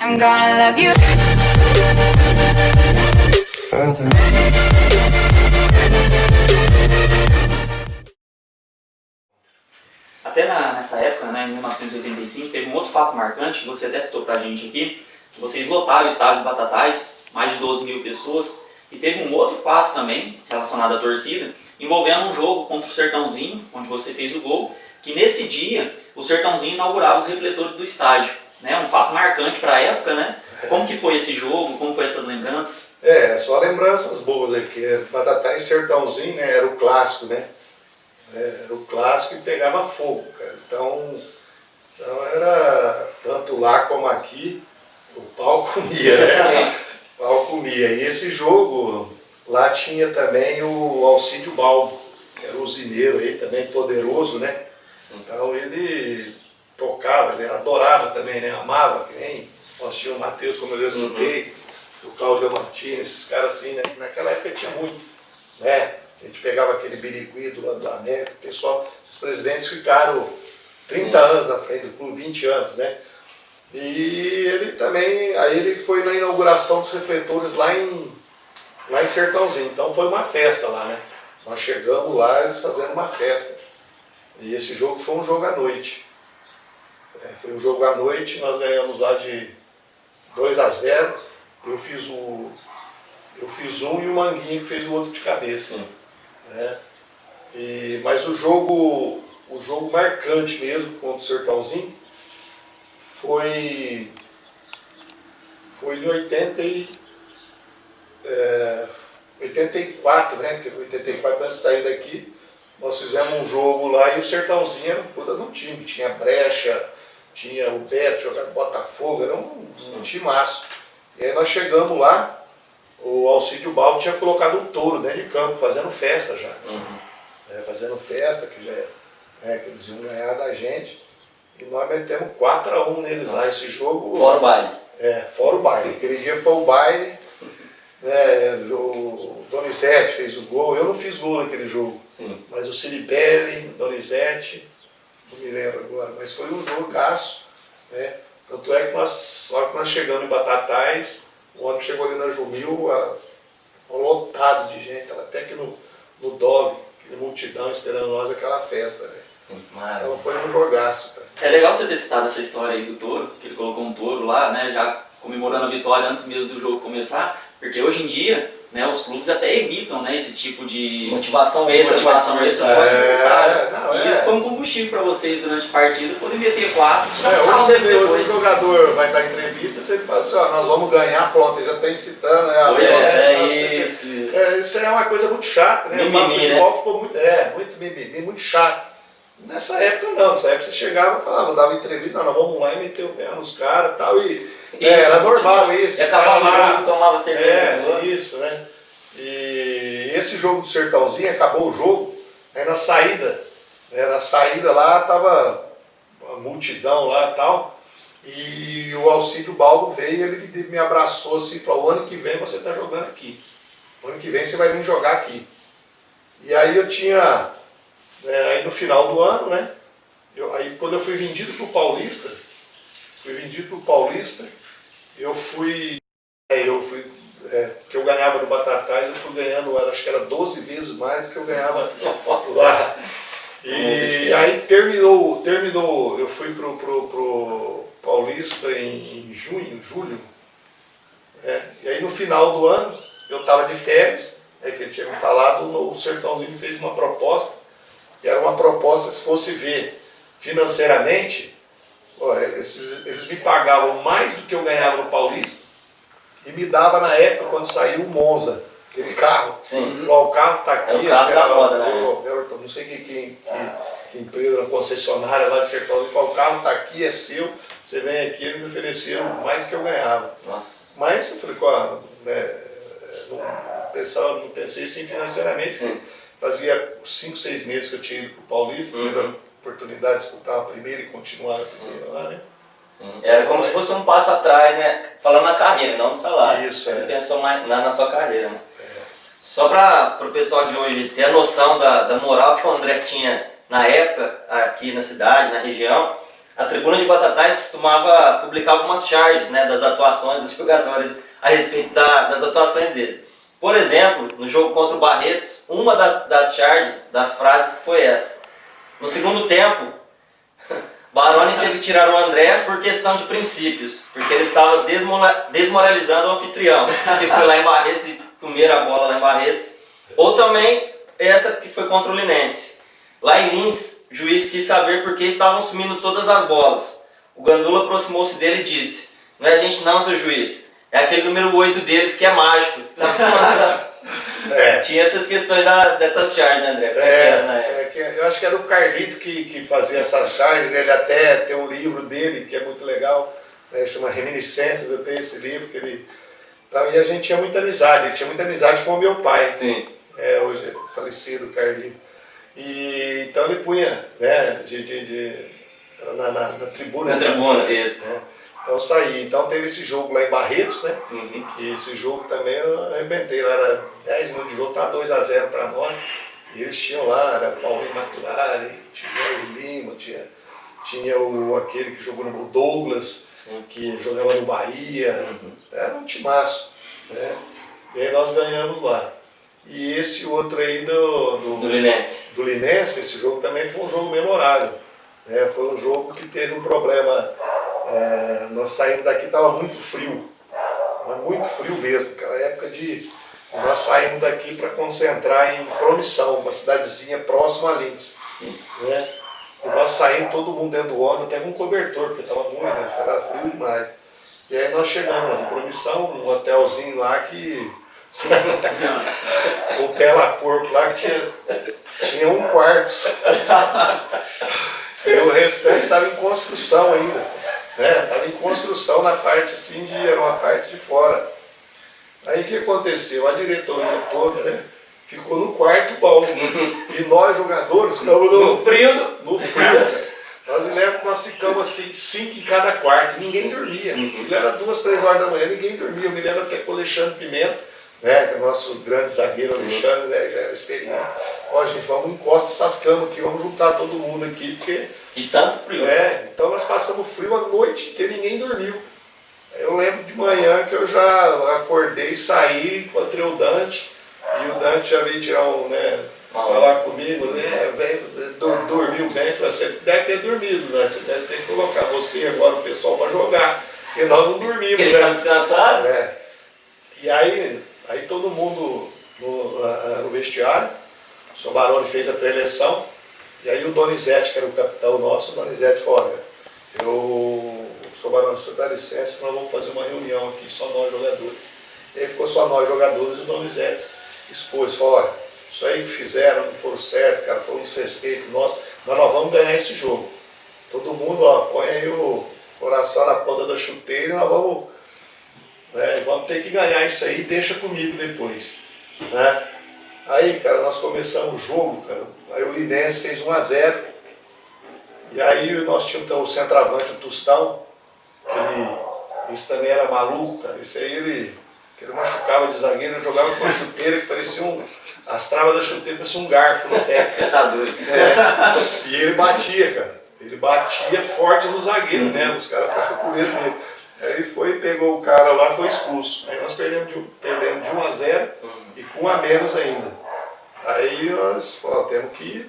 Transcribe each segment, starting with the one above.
I'm gonna love you. Até nessa época, né, em 1985, teve um outro fato marcante, que você até citou pra gente aqui, que vocês lotaram o estádio de Batatais, mais de 12 mil pessoas, e teve um outro fato também, relacionado à torcida, envolvendo um jogo contra o Sertãozinho, onde você fez o gol, que nesse dia o Sertãozinho inaugurava os refletores do estádio. Né? Um fato marcante para a época, né? Como que foi esse jogo? Como foi essas lembranças? Só lembranças boas aí, porque Batatais e Sertãozinho, né, era o clássico, né? Era o clássico e pegava fogo, cara. Então era tanto lá como aqui, o pau comia, né? O pau comia. E esse jogo, lá tinha também o Alcídio Balbo, que era o usineiro aí, também poderoso, né? Então ele tocava, ele adorava também, né? Amava, que nem nós tínhamos o Matheus, como eu já citei, o Cláudio Martins, esses caras assim, né? Naquela época tinha muito, né? A gente pegava aquele birigui do América, o pessoal, esses presidentes ficaram 30 anos na frente do clube, 20 anos, né? E ele também, aí ele foi na inauguração dos refletores lá em Sertãozinho, então foi uma festa lá, né? Nós chegamos lá, eles fazendo uma festa. E esse jogo foi um jogo à noite. Foi um jogo à noite, nós ganhamos lá de 2-0. Eu fiz um e o Manguinho que fez o outro de cabeça. Né? Mas o jogo marcante mesmo contra o Sertãozinho foi em 84, né? Que 84 antes de sair daqui, nós fizemos um jogo lá e o Sertãozinho era um puta de um time, tinha Brecha, tinha o Beto jogando Botafogo, era um timaço. E aí nós chegamos lá, o Alcídio Balbo tinha colocado um touro dentro de campo, fazendo festa já. Fazendo festa, que eles iam ganhar da gente. E nós metemos 4-1 neles lá, esse jogo. Fora o baile. Fora o baile. Aquele dia foi o baile. O Donizete fez o gol, eu não fiz gol naquele jogo, mas o Ciribelli, Donizete, não me lembro agora, mas foi um jogaço, né? Tanto é que só que nós chegamos em Batatais, o ônibus chegou ali na Jumil, lotado de gente, até que no Dove, aquela multidão esperando nós, aquela festa, né? Então foi um jogaço, cara. É legal você ter citado essa história aí do touro, que ele colocou um touro lá, né, já comemorando a vitória antes mesmo do jogo começar, porque hoje em dia, né, os clubes até evitam, né, esse tipo de motivação extra para o adversário. E isso como combustível para vocês durante a partida, poder meter 4 e tirar um saldo depois. O jogador vai dar entrevista, você fala assim, nós vamos ganhar, pronto, ele já está incitando, né? Isso é uma coisa muito chata, né? O futebol ficou muito mimimi, muito chato. Nessa época não, nessa época você chegava e falava, dava entrevista, nós vamos lá e meter o pé nos caras e tal, era normal isso. E acabava o jogo, tomava cerveja. Isso, né? E esse jogo do Sertãozinho, acabou o jogo, aí na saída lá tava uma multidão lá e tal, e o Alcídio Balbo veio, ele me abraçou assim e falou, o ano que vem você tá jogando aqui, o ano que vem você vai vir jogar aqui. E aí eu tinha, aí no final do ano, né, aí quando eu fui vendido pro Paulista, que eu ganhava no Batatais, eu fui ganhando, acho que era 12 vezes mais do que eu ganhava lá. E aí terminou, eu fui pro Paulista em julho, e aí no final do ano, eu estava de férias, que ele tinha me falado, o Sertãozinho fez uma proposta, que era uma proposta, se fosse ver financeiramente, eles me pagavam mais do que eu ganhava no Paulista e me dava na época quando saiu o Monza, aquele carro. O carro está aqui, acho que era não sei que empresa, concessionária lá de Sertãozinho, falou, o carro está aqui, é seu, você vem aqui, eles me ofereceram mais do que eu ganhava. Mas eu falei, não pensei assim financeiramente, fazia 5, 6 meses que eu tinha ido para o Paulista, primeira oportunidade de disputar a primeira e continuar a primeira lá, né? Era como se fosse um passo atrás, né? Falando na carreira, não no salário. Isso, Você pensou mais na sua carreira, né? Só para o pessoal de hoje ter a noção da moral que o André tinha na época, aqui na cidade, na região, a Tribuna de Batatais costumava publicar algumas charges, né, das atuações dos jogadores a respeito das atuações dele. Por exemplo, no jogo contra o Barretos, uma das charges, das frases foi essa. No segundo tempo, Baroni teve que tirar o André por questão de princípios, porque ele estava desmoralizando o anfitrião, que foi lá em Barretos e comeram a bola lá em Barretos. Ou também essa que foi contra o Linense. Lá em Lins, o juiz quis saber por que estavam sumindo todas as bolas. O Gandula aproximou-se dele e disse: "Não é a gente não, seu juiz, é aquele número 8 deles que é mágico." Tinha essas questões dessas charges, né, André? Eu acho que era o Carlito que fazia essas charges, ele até tem um livro dele que é muito legal, né, chama Reminiscências, eu tenho esse livro que ele... Então, e a gente tinha muita amizade, ele tinha muita amizade com o meu pai. Sim. Hoje é falecido, o Carlito. E então ele punha, né, na tribuna. Na tribuna, isso. Né? Então eu saí. Então teve esse jogo lá em Barretos, né? Uhum. E esse jogo também eu arrebentei. Lá era 10 minutos de jogo, estava 2-0 para nós. E eles tinham lá, era Paulinho McLaren, tinha o Lima, tinha aquele que jogou no Douglas, que jogava no Bahia. Era um timaço, né? E aí nós ganhamos lá. E esse outro aí do Linense, esse jogo também foi um jogo memorável. Né? Foi um jogo que teve um problema. Nós saímos daqui, estava muito frio, mas muito frio mesmo. Aquela época nós saímos daqui para concentrar em Promissão, uma cidadezinha próxima a Lins. Né? E nós saímos todo mundo dentro do ônibus, até com cobertor, porque estava muito, né? Era frio demais. E aí nós chegamos lá em Promissão, um hotelzinho lá que... o Pela Porco lá que tinha um quarto. E o restante estava em construção ainda. Estava em construção na parte assim, era uma parte de fora. Aí o que aconteceu? A diretoria toda, né, ficou no quarto bom. E nós jogadores ficamos no frio. Nós ficamos assim, 5 em cada quarto, ninguém dormia. Ele era 2, 3 horas da manhã, ninguém dormia. Eu me lembro até com o Alexandre Pimenta, né, que é o nosso grande zagueiro Alexandre, né, já era experiente. Ó, gente, vamos encosta essas camas aqui, vamos juntar todo mundo aqui, porque... De tanto frio. Então nós passamos frio a noite inteira, ninguém dormiu. Eu lembro de manhã que eu já acordei, saí, encontrei o Dante, e o Dante já veio tirar falar comigo, né, velho, dormiu bem. Eu falei, você deve ter dormido, Dante, você deve ter que colocar você agora, o pessoal, para jogar, porque nós não dormimos. Eles estão descansados? E aí todo mundo no vestiário, o senhor Baroni fez a pré-eleição, e aí o Donizete, que era o capitão nosso, o Donizete falou: olha, o senhor Baroni, o senhor dá licença, nós vamos fazer uma reunião aqui, só nós jogadores. E aí ficou só nós jogadores, e o Donizete expôs, falou: olha, isso aí que fizeram não foram certo, cara, foi um desrespeito nosso, mas nós vamos ganhar esse jogo. Todo mundo, põe aí o coração na ponta da chuteira e nós vamos ter que ganhar isso aí, deixa comigo depois. Né? Aí, cara, nós começamos o jogo, cara. Aí o Linense fez 1-0. E aí nós tínhamos então, o centroavante, o Tostão, esse também era maluco, cara. Esse aí ele machucava de zagueiro, ele jogava com uma chuteira que parecia as travas da chuteira pareciam um garfo no pé. Você tá doido. E ele batia, cara. Ele batia forte no zagueiro mesmo, os caras ficavam com medo dele. Aí ele foi, pegou o cara lá, foi expulso. Aí nós perdemos de 1-0 e com 1 a menos ainda. Aí nós falamos, temos que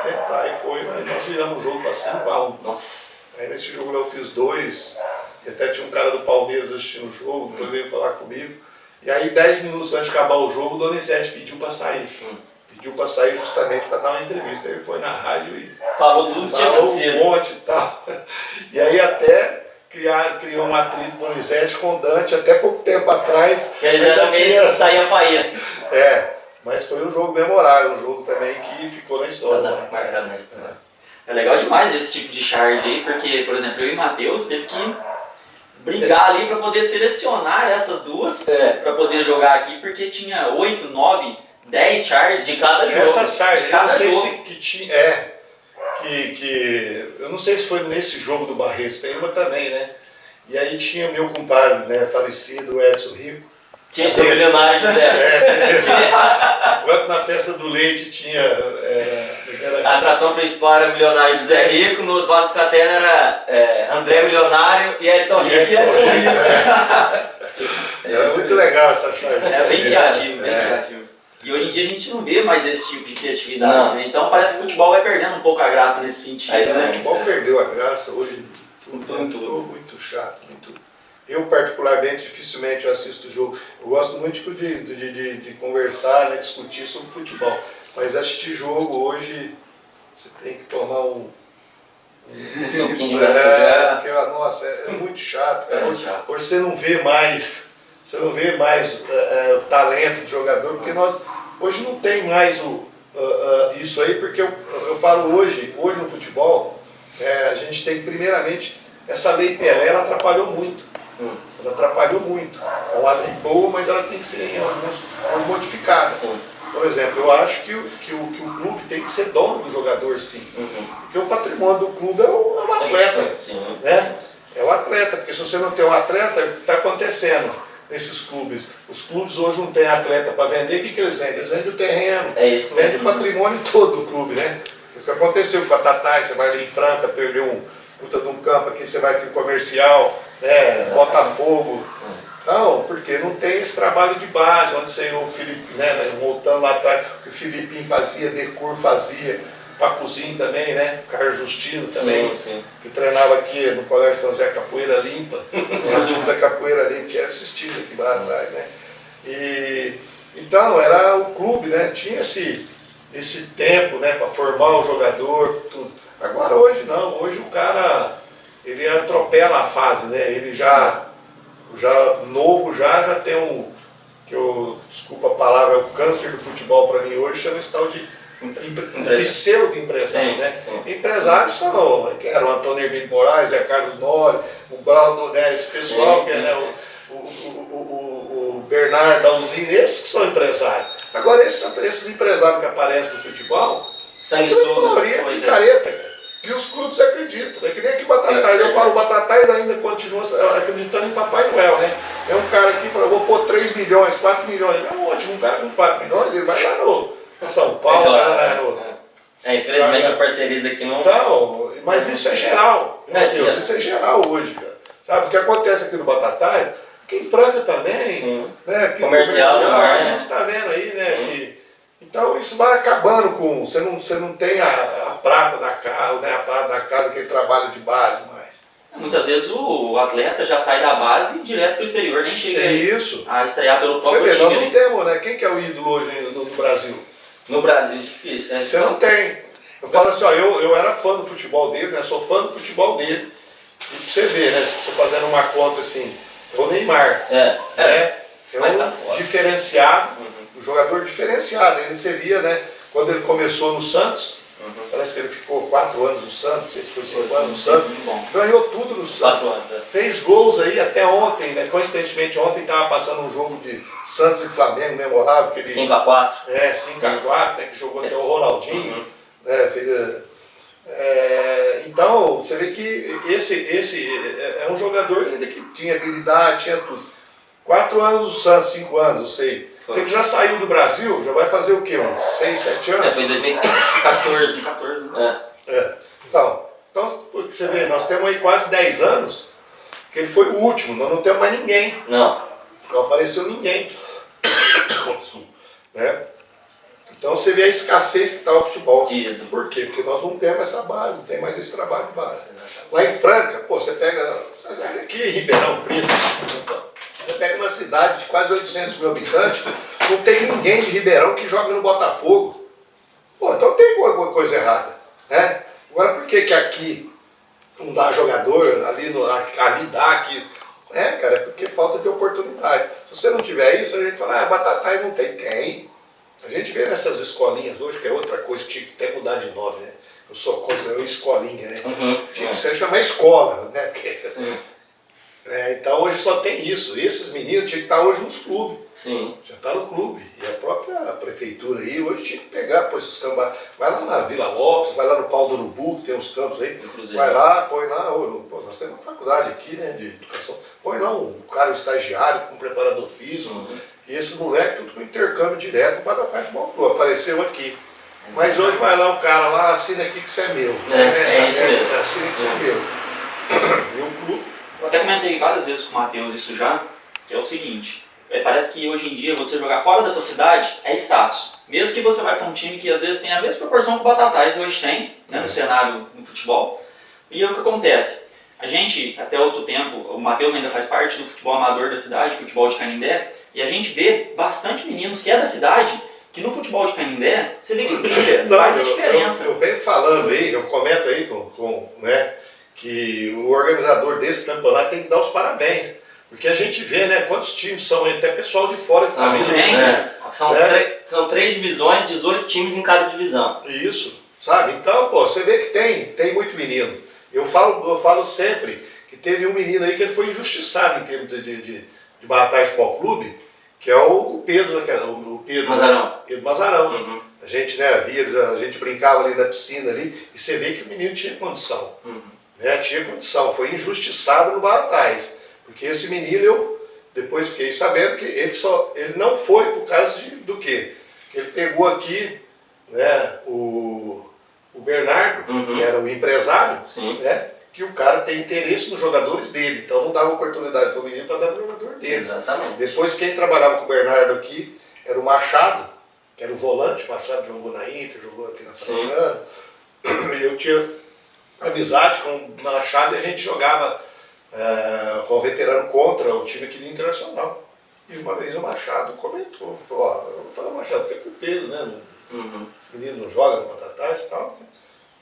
tentar. E foi, nós viramos o jogo para 5-1. Nossa. Aí nesse jogo eu fiz 2, e até tinha um cara do Palmeiras assistindo o jogo, depois veio falar comigo. E aí 10 minutos antes de acabar o jogo, o Donizete pediu para sair. Pediu para sair justamente para dar uma entrevista. Ele foi na rádio e falou tudo que tinha acontecido. Um monte e tal. E aí até criou um atrito com o Donizete com o Dante até pouco tempo atrás. Que eles eram meio saía a faísca. Mas foi um jogo memorável, um jogo também que ficou na história. Marcado na história. É legal demais esse tipo de charge aí, porque, por exemplo, eu e o Matheus teve que brigar ali para poder selecionar essas duas, para poder jogar aqui, porque tinha 8, 9, 10 charges de cada jogo. Essas charges, eu não sei se que tinha, eu não sei se foi nesse jogo do Barretos, tem uma também, né? E aí tinha meu compadre, né, falecido, Edson Rico. Tinha o milionário de Zé. Enquanto na festa do leite tinha A atração principal era Milionário José Rico, no Oswaldo Scatena era André Milionário e Edson Rico. Era muito legal essa charge. É bem criativo, bem criativo. E hoje em dia a gente não vê mais esse tipo de criatividade, né? Então parece que o futebol vai perdendo um pouco a graça nesse sentido. O futebol perdeu a graça hoje. Tudo. Muito chato, muito. Eu, particularmente, dificilmente eu assisto o jogo. Eu gosto muito de conversar, né, discutir sobre futebol. Mas assistir jogo hoje, você tem que tomar um suquinho de porque, nossa, é muito chato, cara. É muito chato. Hoje você não vê mais, o talento do jogador, porque nós hoje não tem mais isso aí, porque eu falo hoje no futebol, a gente tem primeiramente essa lei Pelé, ela atrapalhou muito. Ela atrapalhou muito. É uma lei boa, mas ela tem que ser em alguns modificada. Por exemplo, eu acho que o clube tem que ser dono do jogador, sim. Porque o patrimônio do clube é o atleta. Né? É o atleta, porque se você não tem um atleta, o que está acontecendo nesses clubes? Os clubes hoje não têm atleta para vender, o que eles vendem? Eles vendem o terreno, vendem o patrimônio todo do clube, né? O que aconteceu com o Batatais, você vai ali em Franca, perdeu um puta de um campo aqui, você vai aqui no comercial, né? Botafogo. Não, porque não tem esse trabalho de base, onde você, o Felipe, né, voltando lá atrás, o que o Filipinho fazia, Decur fazia, Pacuzinho também, né? O Carlos Justino também, que treinava aqui no Colégio São José Capoeira Limpa, o time da Capoeira Limpa, tinha assistido aqui lá atrás, né? Então, era o clube, né? Tinha esse tempo, né, para formar o jogador, tudo. Agora hoje não, hoje o cara, ele atropela a fase, né? Ele já novo já tem desculpa a palavra, é o câncer do futebol para mim hoje, chama esse tal de pseudo empresário, né? Empresários são, o Antônio Hermínio Moraes, Carlos Nori, o Brauno, né, esse pessoal, o Bernardo Alzini, esses que são empresários. Agora esses empresários que aparecem no futebol, sanguessuga, é picareta, cara. E os clubes acreditam, é que nem aqui Batatais, eu falo, Batatais ainda continua acreditando em Papai Noel, né? É um cara aqui que fala, vou pôr 3 milhões, 4 milhões, é ótimo, um cara com 4 milhões, ele vai lá no São Paulo, vai lá no... infelizmente as parcerias aqui não... Então, mas isso é geral, isso é geral hoje, cara. Sabe, o que acontece aqui no Batatais, aqui em Franca também, né? Aqui comercial, a gente está vendo aí, né? Então isso vai acabando com. Você não tem a prata da casa, né, a prata da casa, aquele trabalho de base mais. Muitas vezes o atleta já sai da base e direto para o exterior, nem chega a estrear pelo próprio time. Você vê, nós não temos, né? Quem que é o ídolo hoje no Brasil? No Brasil é difícil, né? Você não tem. Eu falo assim, ó, eu era fã do futebol dele, né? Sou fã do futebol dele. E pra você ver, né? Você fazendo uma conta assim, é o Neymar. É um diferenciado. Um jogador diferenciado, ele você via, né, quando ele começou no Santos, parece que ele ficou 4 anos no Santos, não sei se foi 5 anos no Santos, ganhou tudo no Santos, 4 anos, fez gols aí até ontem, né, coincidentemente ontem estava passando um jogo de Santos e Flamengo memorável, que ele 5x4, 5x4, né, que jogou até o Ronaldinho, né, então você vê que esse é um jogador ainda que tinha habilidade, tinha tudo. 4 anos no Santos, 5 anos, eu sei. Ele já saiu do Brasil, já vai fazer o quê? Uns 6, 7 anos? Foi em 2014. Então, você vê, nós temos aí quase 10 anos que ele foi o último, nós não temos mais ninguém. Não apareceu ninguém. Né? Então você vê a escassez que está o futebol. Por quê? Porque nós não temos essa base, não tem mais esse trabalho de base. Lá em Franca, você pega aqui em Ribeirão Preto, você pega uma cidade de quase 800 mil habitantes, não tem ninguém de Ribeirão que joga no Botafogo. Pô, então tem alguma coisa errada, né? Agora por que aqui não dá jogador, ali dá, aqui... cara, é porque falta de oportunidade. Se você não tiver isso, a gente fala, Batatais não tem. Tem. A gente vê nessas escolinhas hoje, que é outra coisa que tinha que até mudar de nome, né? Eu sou coisa, escolinha, né? Tinha que ser chamar escola, né? Então hoje só tem isso. Esses meninos tinham que estar hoje nos clubes. Já está no clube. E a própria prefeitura aí hoje tinha que pegar, pô, esses campos. Vai lá na Vila Lopes, vai lá no Pau do Urubu, que tem uns campos aí. Vai lá, põe lá. Pô, nós temos uma faculdade aqui, né, de educação. Põe lá um cara, um estagiário, com um preparador físico. E esses moleques, tudo com intercâmbio direto para a parte do clube. Apareceu aqui. Mas hoje vai lá um cara lá, assina aqui que você é meu. É isso mesmo. Assina que você é meu. E o clube. Eu até comentei várias vezes com o Matheus isso já, que é o seguinte, parece que hoje em dia você jogar fora da sua cidade é status. Mesmo que você vai para um time que às vezes tem a mesma proporção que o Batatais hoje tem, né, no cenário no futebol. E o que acontece? A gente, até outro tempo, o Matheus ainda faz parte do futebol amador da cidade, futebol de Canindé, e a gente vê bastante meninos que é da cidade, que no futebol de Canindé, você vê que brilha, faz a diferença. Eu venho falando aí, eu comento aí né, que o organizador desse campeonato tem que dar os parabéns. Porque a gente vê, né, quantos times são, até pessoal de fora que está vindo. São 3 divisões, 18 times em cada divisão. Isso, sabe? Então, pô, você vê que tem muito menino. Eu falo sempre que teve um menino aí que ele foi injustiçado em termos de Batatais Futebol Clube, que é o Pedro, Pedro Mazarão. Pedro Mazarão. Uhum. A gente, né, a gente brincava ali na piscina ali, e você vê que o menino tinha condição. Uhum. Né, tinha condição, foi injustiçado no Batatais. Porque esse menino, eu depois fiquei sabendo que ele não foi por causa do quê? Ele pegou aqui, né, o Bernardo, que era o empresário, né, que o cara tem interesse nos jogadores dele. Então não dava oportunidade para o menino para dar para o jogador dele. Exatamente. Depois quem trabalhava com o Bernardo aqui era o Machado, que era o volante. O Machado jogou na Inter, jogou aqui na Francana. E eu tinha amizade com o Machado e a gente jogava com o veterano contra o time aqui do Internacional. E uma vez o Machado comentou, falou, ó, eu vou falar Machado, porque é com o Pedro, né? Esse menino não joga no Batatais e tal.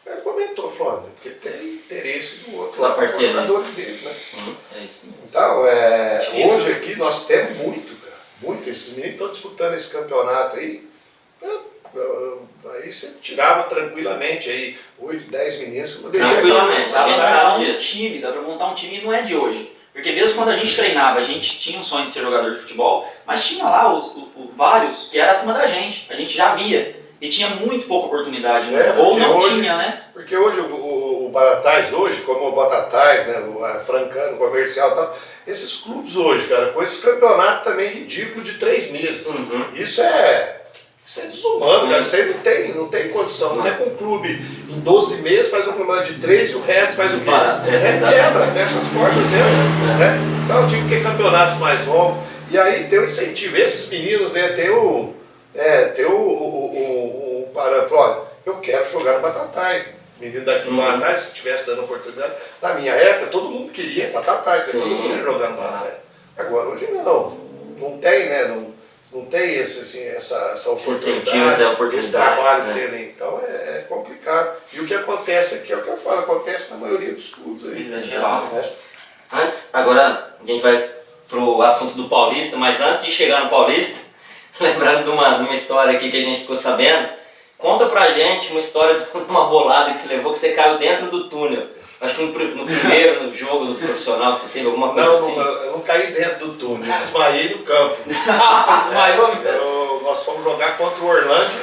Ele comentou, falou, porque tem interesse do outro lá, os jogadores dele, né? Sim, é isso. Então, hoje aqui nós temos muito, cara, muito. Esses meninos estão disputando esse campeonato aí. Aí você tirava tranquilamente aí 8, 10 meninos que poderia. Tranquilamente, Dá pra montar um time e não é de hoje. Porque mesmo quando a gente treinava, a gente tinha um sonho de ser jogador de futebol, mas tinha lá vários que eram acima da gente. A gente já via. E tinha muito pouca oportunidade, ou não hoje, tinha, né? Porque hoje o Batatais, como o Batatais, né, o Francano, o Comercial e tal, esses clubes hoje, cara, com esse campeonato também ridículo de 3 meses. Isso é desumano, cara. Isso aí não tem condição. Não é com um clube em 12 meses faz um campeonato de 3 e o resto faz o quê? Quebra, fecha as portas sempre. Né? Então tinha que ter campeonatos mais longos. E aí tem o incentivo. Esses meninos, né, tem o parâmetro. Olha, eu quero jogar no Batatais. Menino daqui do Batatais, se estivesse dando oportunidade. Na minha época, todo mundo queria Batatais, todo mundo queria jogar no Batatais. Agora, hoje não. Não tem, né? Não tem essa oportunidade, esse trabalho dele. Então é complicado. E o que acontece aqui é o que eu falo, acontece na maioria dos clubes aí. Geral. Agora a gente vai pro assunto do Paulista, mas antes de chegar no Paulista, lembrando de uma história aqui que a gente ficou sabendo, conta pra gente uma história de uma bolada que você levou, que você caiu dentro do túnel. Acho que no primeiro jogo do profissional que você teve alguma coisa assim. Não, eu não caí dentro do túnel, eu desmaiei no campo. Desmaiou? Nós fomos jogar contra o Orlândia.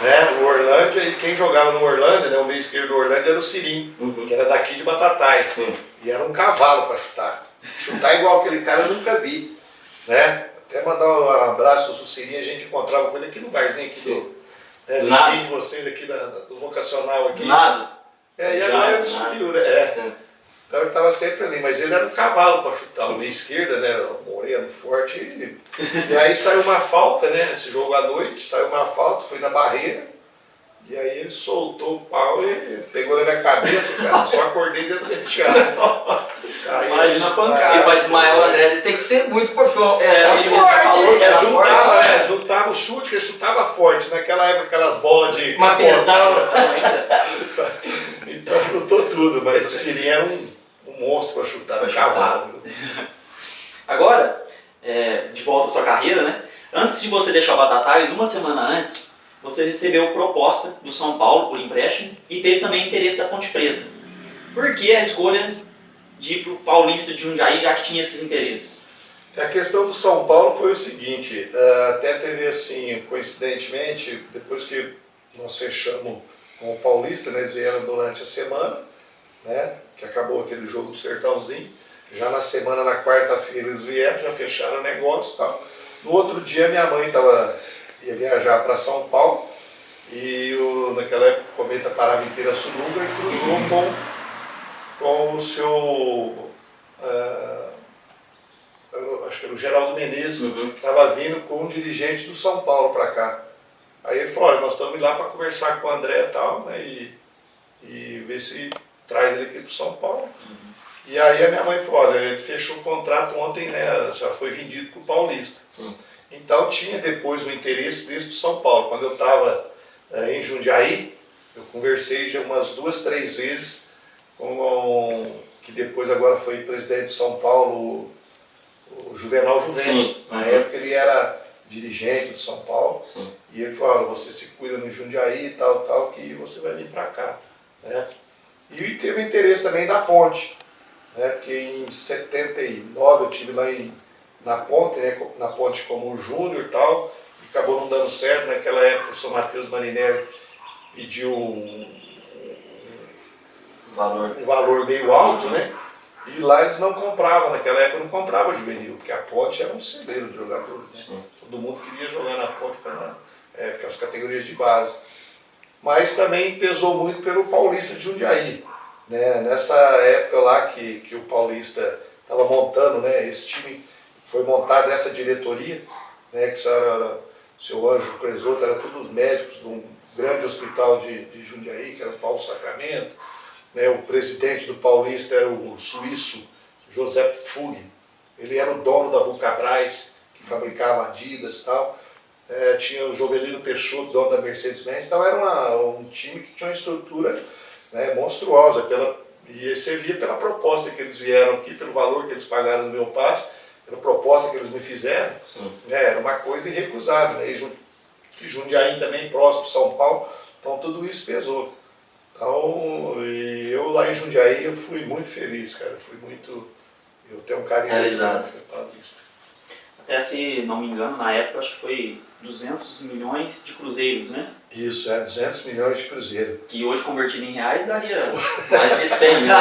Né? O Orlândia, e quem jogava no Orlândia, né, o meio esquerdo do Orlândia era o Sirim, que era daqui de Batatais. E era um cavalo para chutar. Chutar igual aquele cara eu nunca vi. Né? Até mandar um abraço ao Sirim, a gente encontrava com ele aqui no barzinho aqui vizinho de vocês aqui do vocacional aqui. E agora ele subiu, né? Então ele estava sempre ali, mas ele era um cavalo para chutar, o meio esquerda, né? Moreno, forte. E aí saiu uma falta, né? Esse jogo à noite, saiu uma falta, foi na barreira. E aí ele soltou o pau e pegou na minha cabeça, cara. Só acordei dentro do vestiário. Imagina a pancada. E para desmaiar o André ele tem que ser muito forte. Juntava o chute, que ele chutava forte. Naquela época, aquelas bolas de. Uma pesada. Então chutou tudo, mas o Sirinho era um monstro para chutar, um cavalo. Agora, de volta à sua carreira, né? Antes de você deixar o Batatais, uma semana antes, você recebeu proposta do São Paulo por empréstimo e teve também interesse da Ponte Preta. Por que a escolha de ir para o Paulista de Jundiaí, já que tinha esses interesses? A questão do São Paulo foi o seguinte, até teve assim, coincidentemente, depois que nós fechamos com o Paulista, né, eles vieram durante a semana, né, que acabou aquele jogo do Sertãozinho, já na semana, na quarta-feira eles vieram, já fecharam o negócio e tal. No outro dia minha mãe ia viajar para São Paulo E naquela época o Cometa parava em Pirassununga e cruzou com o seu, acho que era o Geraldo Menezes, estava vindo com um dirigente do São Paulo para cá. Aí ele falou, olha, nós estamos indo lá para conversar com o André e tal, né, e ver se traz ele aqui para São Paulo. E aí a minha mãe falou, olha, ele fechou o contrato ontem, né, já foi vendido para o Paulista. Sim. Então tinha depois o interesse desse do São Paulo. Quando eu estava em Jundiaí, eu conversei já umas 2, 3 vezes com que depois agora foi presidente de São Paulo, o Juvenal Juventus. Sim. Na época ele era dirigente de São Paulo. Sim. E ele falou, olha, você se cuida no Jundiaí e tal, que você vai vir para cá. Né? E teve interesse também da Ponte, né? Porque em 79 eu estive lá na Ponte, né? Na Ponte como júnior e tal, e acabou não dando certo. Naquela época o São Mateus Marinelli pediu um valor meio alto, né? E lá eles não compravam, naquela época não comprava juvenil, porque a Ponte era um celeiro de jogadores, né? Sim. Todo mundo queria jogar na Ponte com as categorias de base. Mas também pesou muito pelo Paulista de Jundiaí, né? Nessa época lá que o Paulista estava montando, né? Esse time foi montado nessa diretoria, né? Que era o seu Anjo Presoto, era todos médicos de um grande hospital de Jundiaí, que era o Paulo Sacramento. Né? O presidente do Paulista era o suíço José Fugg. Ele era o dono da Vulcabras, que fabricava Adidas e tal. Tinha o Jovelino Peixoto, dono da Mercedes-Benz. Então era um time que tinha uma estrutura, né, monstruosa. E você via pela proposta que eles vieram aqui, pelo valor que eles pagaram no meu passe, pela proposta que eles me fizeram. Né, era uma coisa irrecusável. Né? E Jundiaí também, próximo de São Paulo. Então tudo isso pesou. Então, e eu lá em Jundiaí eu fui muito feliz, cara. Eu tenho um carinho realizado pelo Paulista. Até se não me engano, na época acho que foi 200 milhões de cruzeiros, né? Isso, 200 milhões de cruzeiro. Que hoje convertido em reais daria... Mais de 100 mil.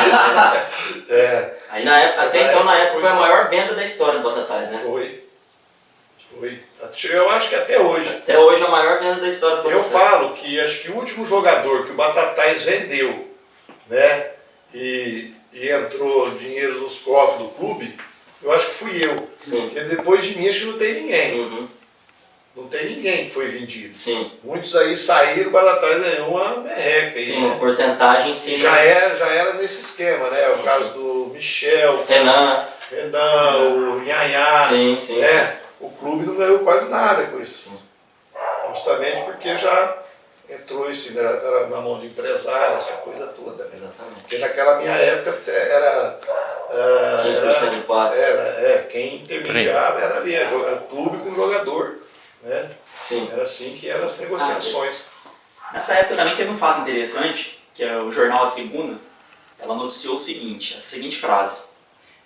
Aí na época, até então, na época, foi a maior venda da história do Batatais, né? Foi. Eu acho que até hoje. Até hoje a maior venda da história do Batatais. Eu falo que acho que o último jogador que o Batatais vendeu, né, e entrou dinheiro nos cofres do clube, eu acho que fui eu. Sim. Porque depois de mim acho que não tem ninguém. Uhum. Não tem ninguém que foi vendido. Sim. Muitos aí saíram, o Batatais ganhou uma merreca. Sim, né? uma porcentagem em cima. Já era nesse esquema, né? O caso do Michel, Renan, o Nhaiá. sim. O clube não ganhou quase nada com isso. Justamente porque já entrou era na mão de empresário, essa coisa toda. Né? Exatamente. Porque naquela minha época era 15% do passe. Quem intermediava era ali, era clube com jogador. Né? Sim. Era assim que eram as negociações. Nessa época também teve um fato interessante, que é o jornal A Tribuna, ela noticiou o seguinte, essa seguinte frase: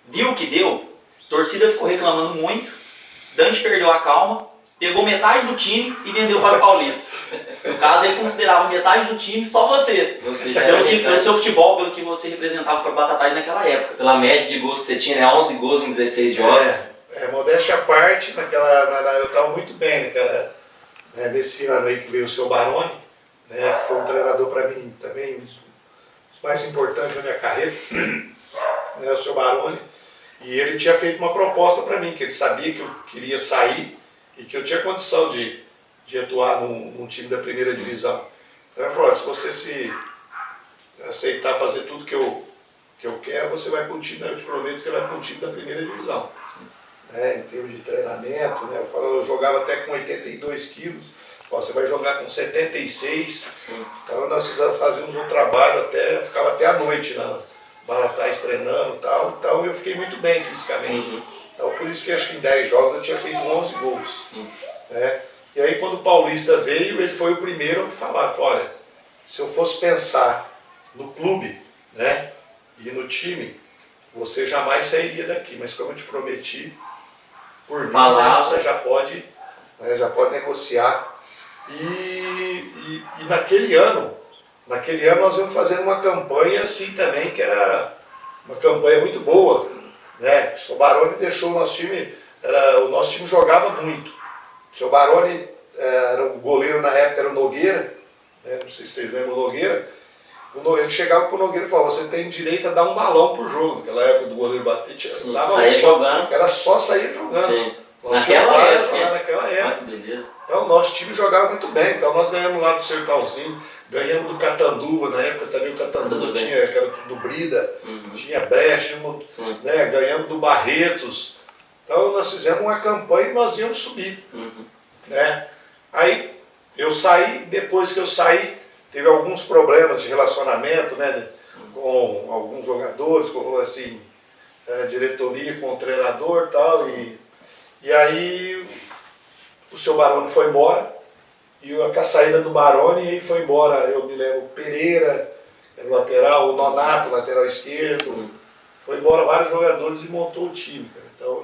viu o que deu? Torcida ficou reclamando muito, Dante perdeu a calma, pegou metade do time e vendeu para o Paulista. No caso, ele considerava metade do time só você. Você já Pelo seu futebol, pelo que você representava para o Batatais naquela época. Pela média de gols que você tinha, né? 11 gols em 16 jogos. Modéstia à parte, eu estava muito bem nesse ano aí que veio o seu Baroni, né, que foi um treinador para mim também, um dos mais importantes da minha carreira, né, o seu Baroni. E ele tinha feito uma proposta para mim, que ele sabia que eu queria sair e que eu tinha condição de atuar num time da primeira divisão. Então ele falou, olha, se você se aceitar fazer tudo que eu quero, você vai para um time, eu te prometo que você vai para um time da primeira divisão. Em termos de treinamento, né? Eu jogava até com 82 quilos, você vai jogar com 76. Sim. Então nós fazíamos um trabalho, ficava até à noite nas Batatais treinando e tal. Então eu fiquei muito bem fisicamente. Uhum. Então por isso que acho que em 10 jogos eu tinha feito 11 gols. Sim. E aí quando o Paulista veio, ele foi o primeiro a me falar, falou, olha, se eu fosse pensar no clube, né, e no time, você jamais sairia daqui, mas como eu te prometi, por mim, né, você já pode negociar. E naquele ano nós íamos fazendo uma campanha assim também, que era uma campanha muito boa, né? O seu Baroni deixou o nosso time, o nosso time jogava muito. O seu Baroni era o goleiro na época, era o Nogueira, né? Não sei se vocês lembram o Nogueira. Ele chegava pro Nogueira e falava, você tem direito a dar um balão por jogo. Naquela época do goleiro bater, dava saía só, jogando. era só sair jogando. Sim. Nós tínhamos várias jogar naquela época. Ah, que beleza. Então, nosso time jogava muito bem. Então, nós ganhamos lá do Sertãozinho, ganhamos do Catanduva, na época também o Catanduva tinha, que era tudo do Brida, tinha Brecha, né, ganhamos do Barretos. Então, nós fizemos uma campanha e nós íamos subir. Né? Aí, eu saí, depois que eu saí, teve alguns problemas de relacionamento, né, com alguns jogadores, com assim, diretoria, com o treinador e tal. E aí o seu Baroni foi embora, e com a saída do Baroni, aí foi embora, eu me lembro, Pereira, era o lateral, o Nonato, lateral esquerdo, foi embora vários jogadores e montou o time, cara. Então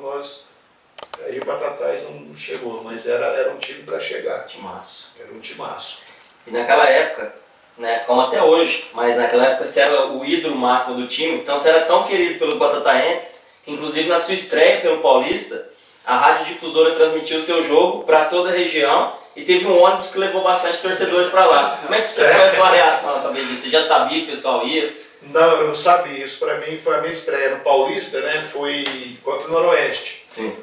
aí o Batatais não chegou, mas era um time para chegar. Timaço. Era um timaço. E naquela época, né, como até hoje, mas naquela época você era o ídolo máximo do time, então você era tão querido pelos batataenses, que inclusive na sua estreia pelo Paulista, a Rádio Difusora transmitiu o seu jogo para toda a região e teve um ônibus que levou bastante torcedores para lá. Como é que foi a sua reação a saber disso? Você já sabia que o pessoal ia? Não, eu não sabia. Isso para mim foi a minha estreia no Paulista, né? Foi contra o Noroeste. Sim.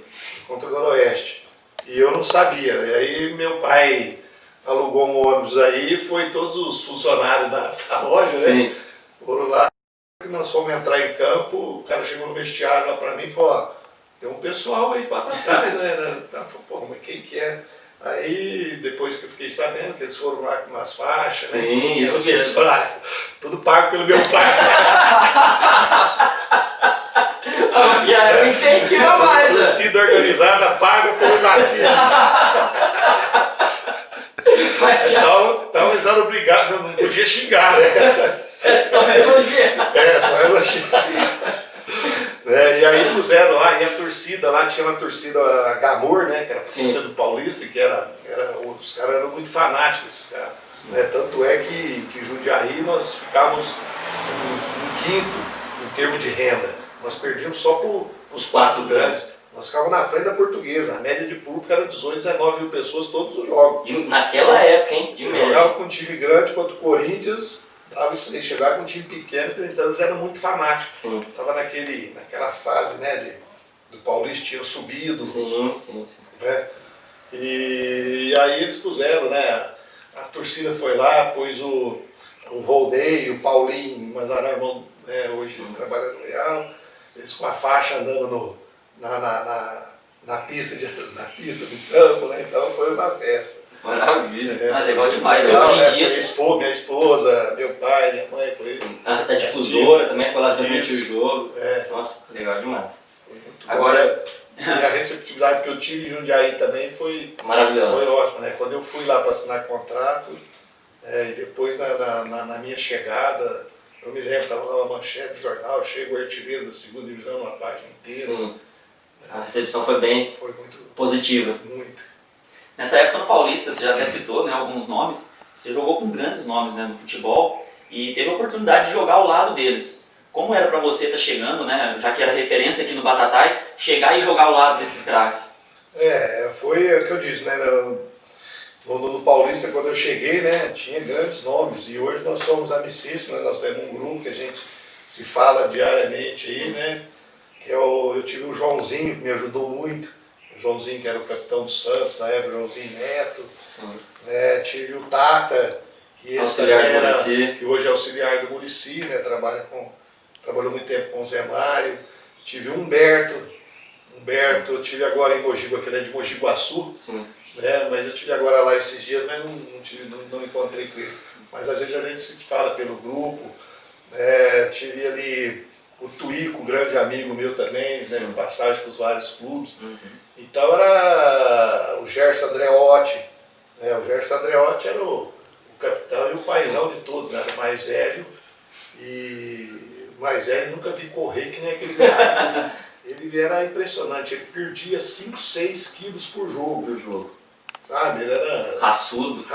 Contra o Noroeste. E eu não sabia. E aí meu pai alugou um ônibus aí e foi todos os funcionários da loja, Sim. né? Foram lá. Nós fomos entrar em campo, o cara chegou no vestiário lá para mim e falou, ó, tem um pessoal aí para trás, né? Falei, pô, mas quem que é? Aí, depois que eu fiquei sabendo que eles foram lá com umas faixas, sim, né? Isso mesmo. Tudo pago pelo meu pai. Já era um incentivo a mais, né? Torcida organizada, paga pelo nascido. Então eles eram obrigados, não podia xingar, né? Só elogiar. Só elogiar. E aí puseram lá, e a torcida lá, tinha uma torcida, a Gamor, né, que era a torcida do Paulista, que os caras eram muito fanáticos, esses caras, né? Tanto é que Jundiaí nós ficávamos em quinto em termos de renda, nós perdíamos só para os 4 grandes, nós ficávamos na frente da Portuguesa, a média de público era 18, 19 mil pessoas todos os jogos. Naquela época, hein? Você jogava com um time grande contra o Corinthians, chegar com um time pequeno, então eles eram muito fanáticos. Estava naquela fase, né, do Paulista tinha subido. Sim. Né? E aí eles puseram, né, a torcida foi lá, pôs o Voldei, o Paulinho, Mazarão, né, hoje trabalha no Real, eles com a faixa andando na pista do campo, né, então foi uma festa. Maravilha, legal demais. Legal, Hoje em dia. Minha esposa, meu pai, minha mãe, foi. A difusora também foi lá transmitir o jogo. Nossa, legal demais. Agora, e a receptividade que eu tive em Jundiaí também foi maravilhosa. Foi ótima, né? Quando eu fui lá para assinar contrato, e depois na minha chegada, eu me lembro, estava lá uma manchete do jornal, chega o artilheiro da segunda divisão, uma página inteira. Sim. A recepção foi bem muito positiva. Muito. Nessa época no Paulista, você já até citou, né, alguns nomes, você jogou com grandes nomes, né, no futebol e teve a oportunidade de jogar ao lado deles. Como era para você estar chegando, né, já que era referência aqui no Batatais, chegar e jogar ao lado desses craques? Foi o que eu disse, né, no Paulista quando eu cheguei, né, tinha grandes nomes e hoje nós somos amicíssimos, né, nós temos um grupo que a gente se fala diariamente aí, né, que eu tive o Joãozinho que me ajudou muito. O Joãozinho, que era o capitão do Santos na época, o Joãozinho Neto. Tive o Tata, que que hoje é auxiliar do Muricy, né? Trabalhou muito tempo com o Zé Mário. Tive o Humberto, eu tive agora em Mogi, que ele é de Mogi Guaçu, né? Mas eu tive agora lá esses dias, mas não encontrei com ele. Mas às vezes a gente se fala pelo grupo. Tive ali o Tuíco, grande amigo meu também, né? Passagem para os vários clubes. Então era o Gerson Andreotti, né? O Gerson Andreotti era o capitão e o paizão de todos, né? Era o mais velho, e o mais velho nunca vi correr que nem aquele cara. Ele era impressionante, ele perdia 5, 6 quilos por jogo. Sabe? Ele era raçudo,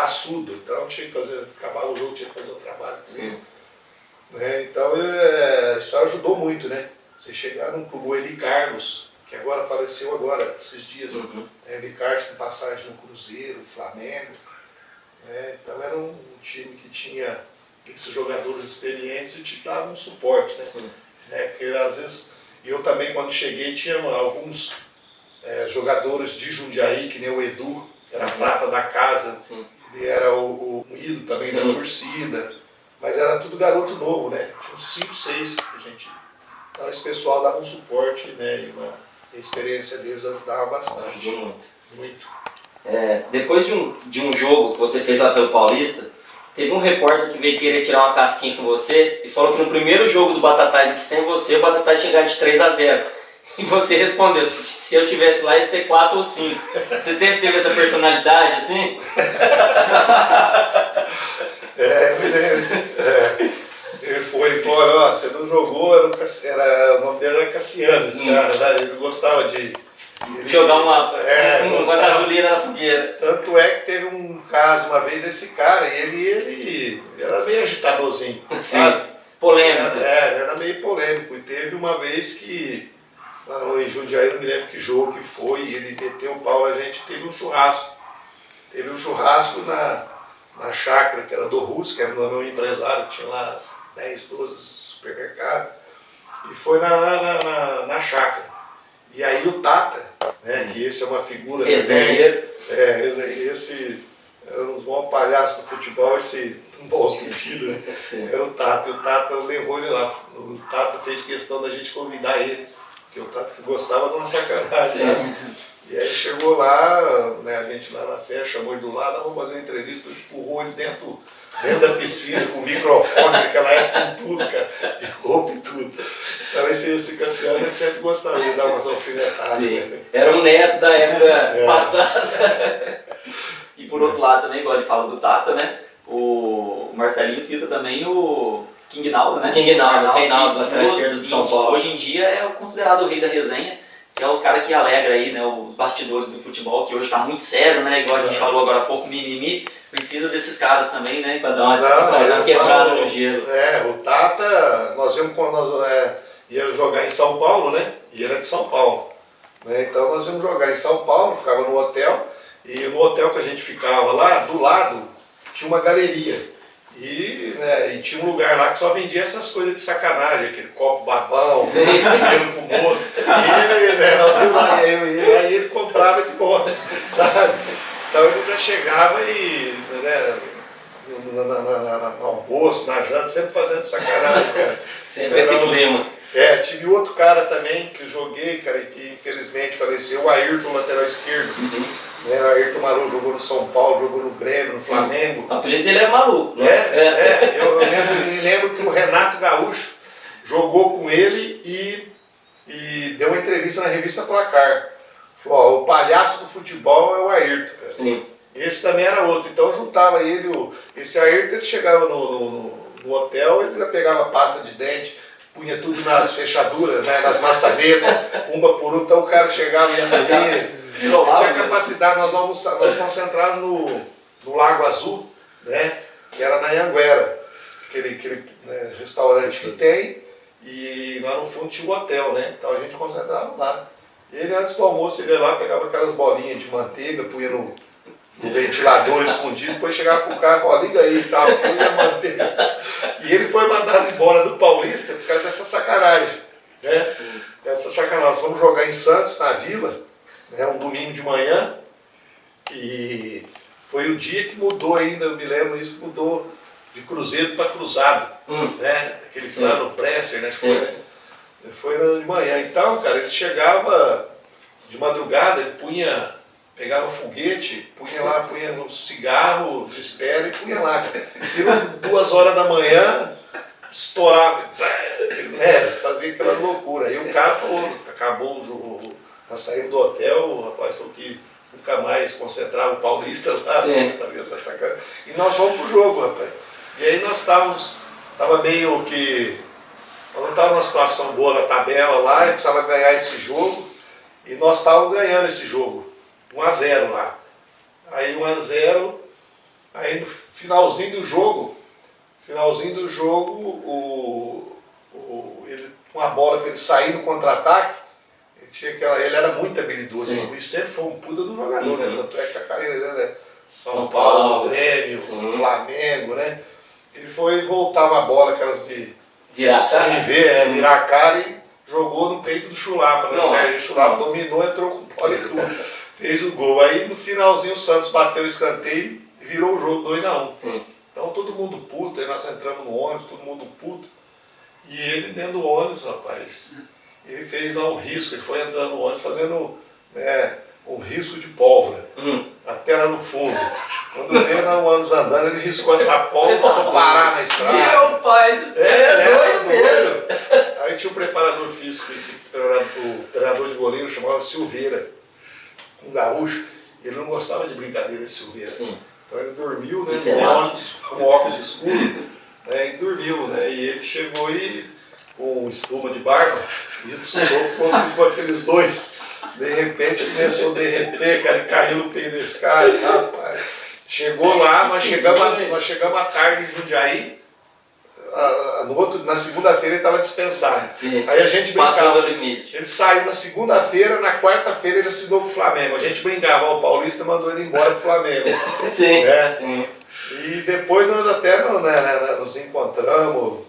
então tinha que fazer, acabava o jogo, tinha que fazer o trabalho. Então isso ajudou muito, né? Você chegar num clube, o Eli Carlos, que agora faleceu esses dias, Eli Carlos com passagem no Cruzeiro, Flamengo, né? Então era um time que tinha esses jogadores experientes e te davam um suporte, né? Sim. Porque às vezes, eu também quando cheguei tinha alguns jogadores de Jundiaí, que nem o Edu, que era a prata da casa, Sim. ele era o ídolo também Sim. da torcida, mas era tudo garoto novo, né? Tinha uns 5, 6 que a gente... Então esse pessoal dava um suporte, né? E a experiência deles ajudava bastante. Ajudou muito. Muito. Depois de um jogo que você fez lá pelo Paulista, teve um repórter que veio querer tirar uma casquinha com você e falou que no primeiro jogo do Batatais aqui sem você, o Batatais chegar de 3-0. E você respondeu, se eu tivesse lá ia ser 4 ou 5. Você sempre teve essa personalidade assim? Me lembro. Ele falou, olha, você não jogou, o nome dele era Cassiano, esse cara, né? Ele gostava de... Jogar uma gostava. gasolina na fogueira. Tanto é que teve um caso uma vez, esse cara, ele era meio agitadorzinho, sabe? Polêmico. Ele era meio polêmico. E teve uma vez que, lá em Jundiaí, eu não me lembro que jogo que foi, e ele meteu o pau na gente, teve um churrasco. Teve um churrasco na chácara, que era do Russo, que era o meu empresário, que tinha lá 10, 12 supermercados. E foi na chácara. E aí o Tata, né, que esse é uma figura Resenheiro. esse era um bom palhaço do futebol, esse no bom sentido, né? Era o Tata, e o Tata levou ele lá. O Tata fez questão da gente convidar ele, porque o Tata gostava de uma sacanagem, né? E aí chegou lá, né, a gente lá na festa, chamou ele do lado, vamos fazer uma entrevista, empurrou ele dentro da piscina, com microfone, naquela época com tudo, cara, de roupa e tudo. Então esse Cassiano ele sempre gostava de dar umas alfinetadas. Né? Era um neto da época passada. E por outro lado também, igual ele fala do Tata, né? O Marcelinho cita também o King Naldo, né? King Naldo, Reinaldo, que lateral esquerdo do São Paulo. Hoje em dia é considerado o rei da resenha, que é os caras que alegram aí, né, os bastidores do futebol, que hoje está muito sério, né? Igual a gente falou agora há pouco, mimimi, precisa desses caras também, né? Pra dar uma quebrada no gelo. O Tata, nós vimos quando nós ia jogar em São Paulo, né? E ele é de São Paulo. Né? Então nós íamos jogar em São Paulo, ficava no hotel, e no hotel que a gente ficava lá, do lado, tinha uma galeria. E tinha um lugar lá que só vendia essas coisas de sacanagem, aquele copo babão, gelo com moço. E ele, né, nós íamos lá, aí ele comprava de monte, sabe? Então ele já chegava e, né, no almoço, na janta, sempre fazendo sacanagem, cara. Sempre esse clima. Tive outro cara também que eu joguei, cara, e que infelizmente faleceu, o Ayrton, lateral esquerdo. Né, o Ayrton Maru jogou no São Paulo, jogou no Grêmio, no Flamengo. O apelido dele era maluco, né? Eu lembro que o Renato Gaúcho jogou com ele e deu uma entrevista na revista Placar. Falou, ó, o palhaço do futebol é o Ayrton, cara. Sim. Esse também era outro. Então juntava ele, esse Ayrton, ele chegava no hotel, ele já pegava pasta de dente, punha tudo nas fechaduras, né, nas maçanetas, uma por uma, então o cara chegava e ia ali. Tinha capacidade, nós concentrávamos no Lago Azul, né, que era na Anhanguera, aquele restaurante que tem, e lá no fundo tinha um hotel, né, então a gente concentrava lá. E ele antes do almoço, ele ia lá, pegava aquelas bolinhas de manteiga, punha no ventilador escondido, depois chegava pro cara e falava, liga aí e tal, punha a manteiga. E ele foi mandado embora do Paulista por causa dessa sacanagem, né, essa sacanagem. Nós vamos jogar em Santos, na Vila, um domingo de manhã, e foi o dia que mudou ainda, eu me lembro isso, que mudou de Cruzeiro para Cruzado, né? Aquele plano Presser, né? Foi de manhã. Então, cara, ele chegava de madrugada, ele pegava um foguete, punha no cigarro de espera e punha lá. E 2 horas da manhã, estourava, fazia aquela loucura. Aí o cara falou, acabou o jogo. Nós saímos do hotel, o rapaz falou que nunca mais concentrava o Paulista lá, fazia essa sacanagem. E nós fomos pro jogo, rapaz. E aí nós tava meio que... Nós não estávamos numa situação boa na tabela lá, e precisava ganhar esse jogo. E nós estávamos ganhando esse jogo, 1-0 lá. Aí 1-0, aí no finalzinho do jogo, uma bola para ele sair no contra-ataque, ele era muito habilidoso, e sempre foi um puta do jogador, né? Tanto é que a carreira dele São Paulo, Grêmio, sim. Flamengo, né? Ele foi voltar uma bola, aquelas de Virar a cara. virar a cara e jogou no peito do Chulapa, né? O Sérgio Chulapa dominou, entrou com bola e tudo. Fez o gol. Aí no finalzinho o Santos bateu o escanteio e virou o jogo 2-1. Sim. Então todo mundo puto, aí nós entramos no ônibus, todo mundo puto. E ele dentro do ônibus, rapaz, ele fez lá um risco, ele foi entrando no ônibus fazendo um risco de pólvora, até lá no fundo. Quando veio no ônibus andando, ele riscou essa pólvora para parar na estrada. Meu pai do céu, é doido mesmo. Aí tinha um preparador físico, o treinador de goleiro chamava Silveira, um gaúcho, ele não gostava de brincadeira, esse Silveira. Sim. Então ele dormiu no ônibus, com óculos escuros, né, e dormiu, né? E ele chegou aí com espuma de barba e o soco quando ficou aqueles dois. De repente começou a derreter, cara, e caiu no peito desse cara, rapaz. Chegou lá, nós chegamos à tarde em Jundiaí. Na segunda-feira ele estava dispensado. Sim. Aí a gente Passou brincava. do limite. Ele saiu na segunda-feira, na quarta-feira ele assinou com o Flamengo. A gente brincava, o Paulista mandou ele embora pro Flamengo. Sim, É. sim. E depois nós até nos encontramos.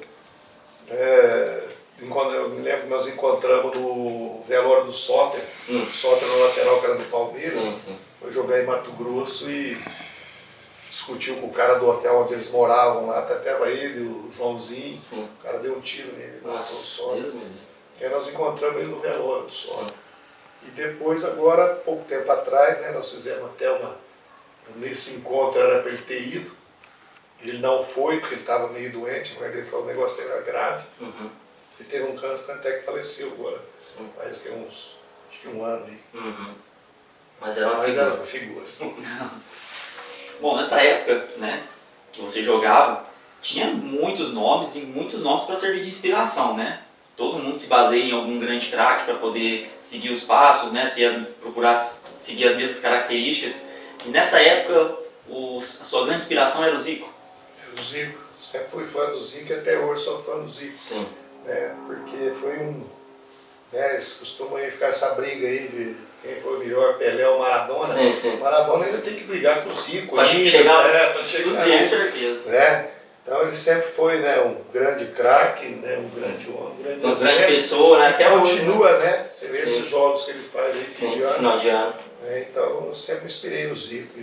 Eu me lembro que nós encontramos no velório do Soter. O Soter no lateral, que era do Palmeiras. Sim. Foi jogar em Mato Grosso e discutiu com o cara do hotel onde eles moravam lá, até tava ele, o Joãozinho. Sim. O cara deu um tiro nele, matou o Nossa, Soter. Deus me livre. Aí nós encontramos ele no velório do Soter. E depois, agora, pouco tempo atrás, né, nós fizemos até nesse encontro era para ele ter ido. Ele não foi, porque ele estava meio doente, mas ele falou que o negócio dele era grave. Ele teve um câncer até que faleceu agora. Sim. Faz acho que um ano aí. Mas era uma Mas figura. era uma figura. Bom, nessa época, né, que você jogava, tinha muitos nomes e muitos nomes para servir de inspiração, né? Todo mundo se baseia em algum grande craque para poder seguir os passos, né, procurar seguir as mesmas características. E nessa época, a sua grande inspiração era o Zico? Era o Zico. Sempre fui fã do Zico e até hoje sou fã do Zico. Sim. Porque foi eles costumam aí ficar essa briga aí de quem foi o melhor, Pelé ou Maradona. Sim. O Maradona ainda tem que brigar com o Zico. Pra ainda, chegar, pra chegar com lá. certeza. Né? Então ele sempre foi, né, um grande craque, né, um grande homem, Uma grande pessoa, né? Até hoje. Continua, né? Você vê Sim. esses jogos que ele faz aí fim de ano. Final de ano. Então eu sempre me inspirei no Zico.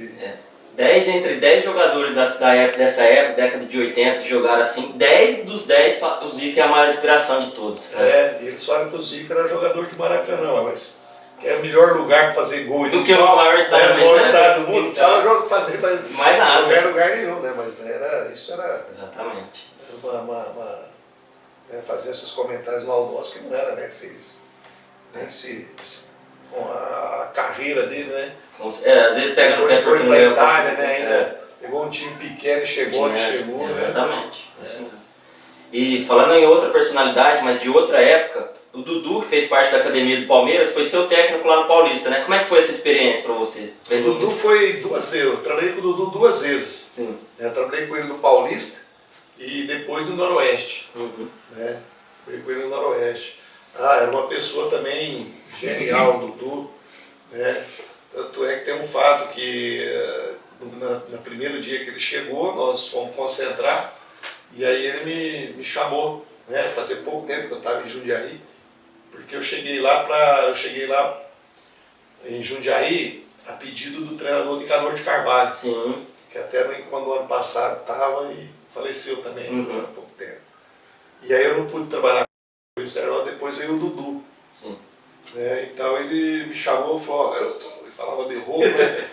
Entre 10 jogadores dessa época, década de 80, que jogaram assim, 10 dos 10, o Zico é a maior inspiração de todos. Né? E eles falam que o Zico era jogador de Maracanã, mas que é o melhor lugar para fazer gol. Do que o maior estádio, o maior estádio do mundo. Não Então, precisava fazer mais nada. Não era lugar nenhum, né? Mas isso era Exatamente. fazer esses comentários maldosos que não era, né? Fez. Com a carreira dele, né? Às vezes pega no pé Depois foi porque não pra ganhou. Itália, né? Ainda pegou um time pequeno e chegou onde chegou. Exatamente. Né? Isso mesmo. E falando em outra personalidade, mas de outra época, o Dudu, que fez parte da academia do Palmeiras, foi seu técnico lá no Paulista, né? Como é que foi essa experiência pra você? O Dudu foi 2 vezes. Eu trabalhei com o Dudu 2 vezes. Sim. Eu trabalhei com ele no Paulista e depois no Noroeste. Né? Trabalhei com ele no Noroeste. Era uma pessoa também genial, o Dudu. Né? Tanto é que tem um fato que no primeiro dia que ele chegou, nós fomos concentrar e aí ele me chamou, né? Fazia pouco tempo que eu estava em Jundiaí, porque eu cheguei lá em Jundiaí a pedido do treinador Nicanor de Carvalho. Sim. Que até quando o ano passado estava e faleceu também, há pouco tempo. E aí eu não pude trabalhar com ele, depois veio o Dudu. Sim. Então ele me chamou e falou, garoto, ele falava de roupa, né?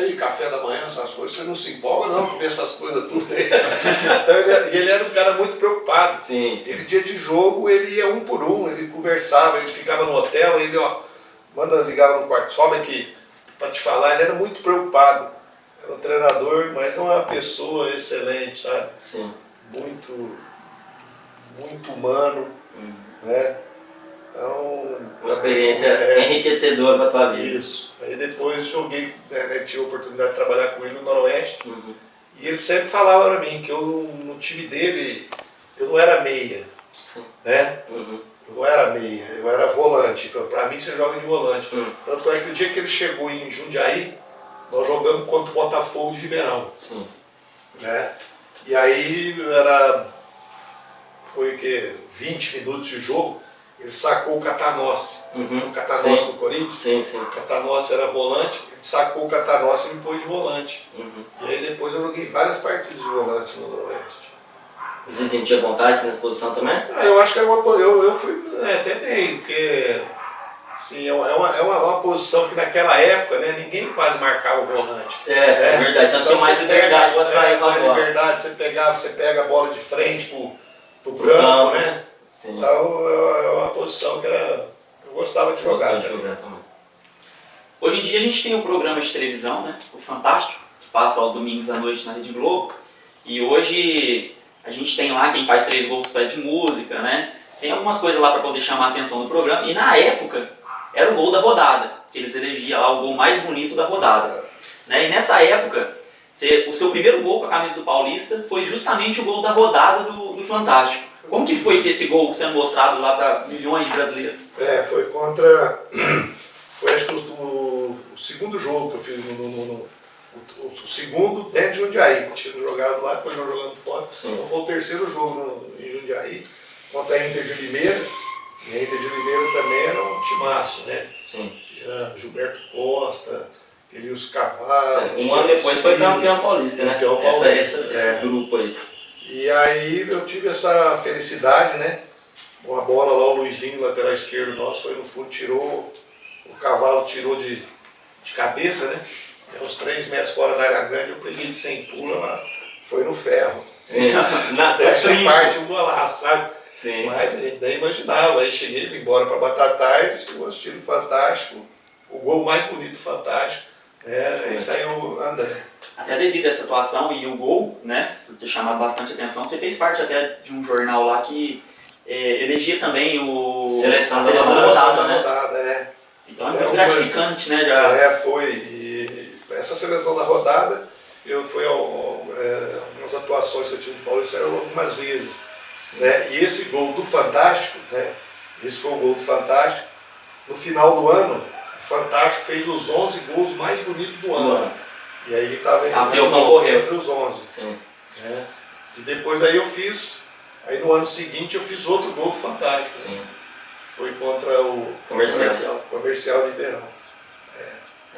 E café da manhã, essas coisas, você não se empolga não, comer essas coisas tudo aí. Então, ele era um cara muito preocupado. Sim. Ele, dia de jogo, ele ia um por um, ele conversava, ele ficava no hotel, ele, ligava no quarto, sobe aqui, para te falar, ele era muito preocupado. Era um treinador, mas uma pessoa excelente, sabe? Sim. Muito humano, né? Então, uma experiência enriquecedora para a tua vida. Isso. Aí depois joguei, tive a oportunidade de trabalhar com ele no Noroeste. E ele sempre falava para mim que eu, no time dele, eu não era meia. Sim. Né? Eu não era meia, eu era volante. Então, para mim, você joga de volante. Tanto é que o dia que ele chegou em Jundiaí, nós jogamos contra o Botafogo de Ribeirão. Sim. Né? E aí foi o quê? 20 minutos de jogo, ele sacou o Catanossi. O Catanossi do Corinthians. Sim, sim. O Catanossi era volante, ele sacou o Catanossi e me pôs de volante. E aí depois eu joguei várias partidas de volante no Noroeste. E você sentia vontade nessa posição também? Eu acho que eu fui até bem, porque assim, é uma posição que naquela época, né, ninguém quase marcava o volante. É verdade, então você tinha mais liberdade para sair com a bola. Liberdade, você pega a bola de frente pro campo, né? Sim. Então é uma posição que eu gostava de jogar. Também. Hoje em dia a gente tem um programa de televisão, né, o Fantástico, que passa aos domingos à noite na Rede Globo. E hoje a gente tem lá quem faz 3 gols pede música, né? Tem algumas coisas lá para poder chamar a atenção do programa. E na época era o gol da rodada, que eles elegiam lá o gol mais bonito da rodada. Né? E nessa época, o seu primeiro gol com a camisa do Paulista foi justamente o gol da rodada do Fantástico. Como que foi ter esse gol sendo mostrado lá para milhões de brasileiros? Foi contra... Foi acho que o segundo jogo que eu fiz o segundo dentro de Jundiaí, que tinha jogado lá, depois nós jogando fora. Sim. Então foi o terceiro jogo em Jundiaí, contra a Inter de Limeira. E a Inter de Limeira também era um timaço, né? Sim. Tinha Gilberto Costa, Elius Cavalo. Um ano depois foi campeão paulista, né? Campeão paulista. Esse grupo aí. E aí eu tive essa felicidade, né? Uma bola lá, o Luizinho, lateral esquerdo nosso, foi no fundo, tirou, o Cavalo tirou de cabeça, né? Uns 3 metros fora da área grande, eu peguei de 100 pula lá, foi no ferro. Sim. Dessa parte um golaço, sabe? Sim. Mas a gente nem imaginava, aí cheguei, vim embora para Batatais, o estilo fantástico, o gol mais bonito fantástico, né? Aí saiu o André. Até devido a essa atuação e o gol, né, por ter chamado bastante atenção, você fez parte até de um jornal lá que elegia também o Seleção da rodada, né? Rodada, Então é muito gratificante, né? Foi. E essa seleção da rodada, foi algumas atuações que eu tive no Paulista algumas vezes. Né? E esse gol do Fantástico, né? Esse foi o gol do Fantástico. No final do ano, o Fantástico fez os 11 gols mais bonitos do ano. E aí estava entre os 11. Sim. Né? E depois aí aí no ano seguinte eu fiz outro gol do Fantástico. Sim. Né? Foi contra o Comercial de Ribeirão.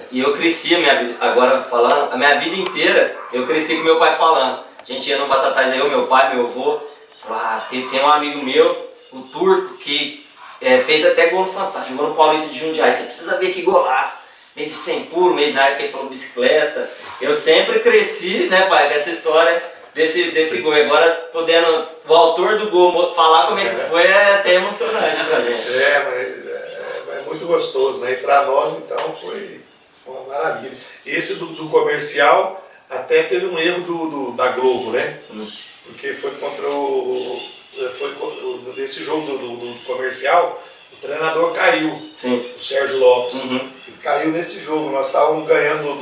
E eu cresci a minha vida inteira, eu cresci com meu pai falando. A gente ia no Batatais, meu pai, meu avô, falava, tem um amigo meu, o Turco, que fez até gol no Fantástico, jogou no Paulista de Jundiaí, você precisa ver que golaço. Meio de 100 puro, meio na época que ele falou bicicleta. Eu sempre cresci, né, pai, com essa história desse gol. Agora, podendo o autor do gol falar como é que foi, é até emocionante pra gente. Mas é muito gostoso, né? E pra nós, então, foi uma maravilha. Esse do Comercial, até teve um erro da Globo, né? Porque foi contra nesse jogo do Comercial, o treinador caiu. Sim. O Sérgio Lopes. Ele caiu nesse jogo. Nós estávamos ganhando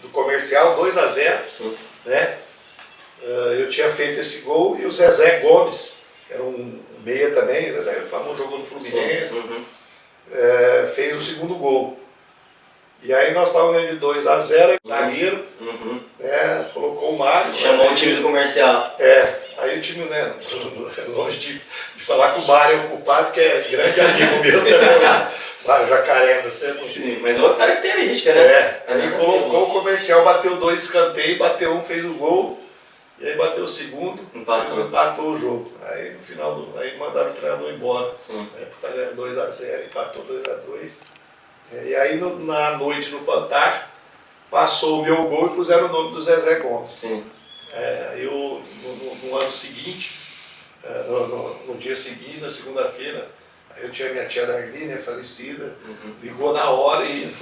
do Comercial 2-0. Né? Eu tinha feito esse gol e o Zezé Gomes, que era um meia também, o Zezé famoso, jogou no Fluminense, fez o segundo gol. E aí nós estávamos ganhando de 2-0, zagueiro, né, colocou o Mário. Chamou o time do Comercial. Aí o time, né, longe de falar que o Mário é o culpado, que é grande amigo meu também, lá no Jacaré, nós temos. Sim, mas é outra característica, né? Aí colocou o Comercial, bateu 2 escanteios, bateu um, fez o gol, e aí bateu o segundo, empatou o jogo. Aí no final, aí mandaram o treinador embora. Sim. Tá ganhando 2-0, empatou 2-2. E aí na noite no Fantástico, passou o meu gol e puseram o nome do Zezé Gomes. Sim. Aí no ano seguinte, no dia seguinte, na segunda-feira, eu tinha minha tia Darli, né, falecida, ligou na hora e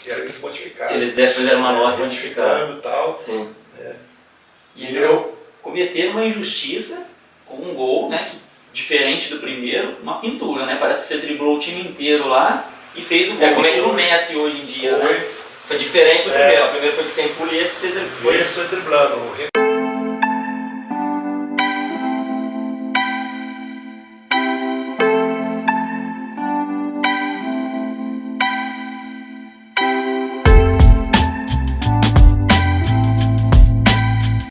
aí eles modificaram. Eles fizeram uma nota modificada e tal. Sim. E eu cometeram uma injustiça com um gol, né, diferente do primeiro, uma pintura, né? Parece que você driblou o time inteiro lá e fez o gol. Como é que o Messi hoje em dia, né? Foi diferente do primeiro. O primeiro foi de 100 pulos e esse você driblou. Esse foi driblando.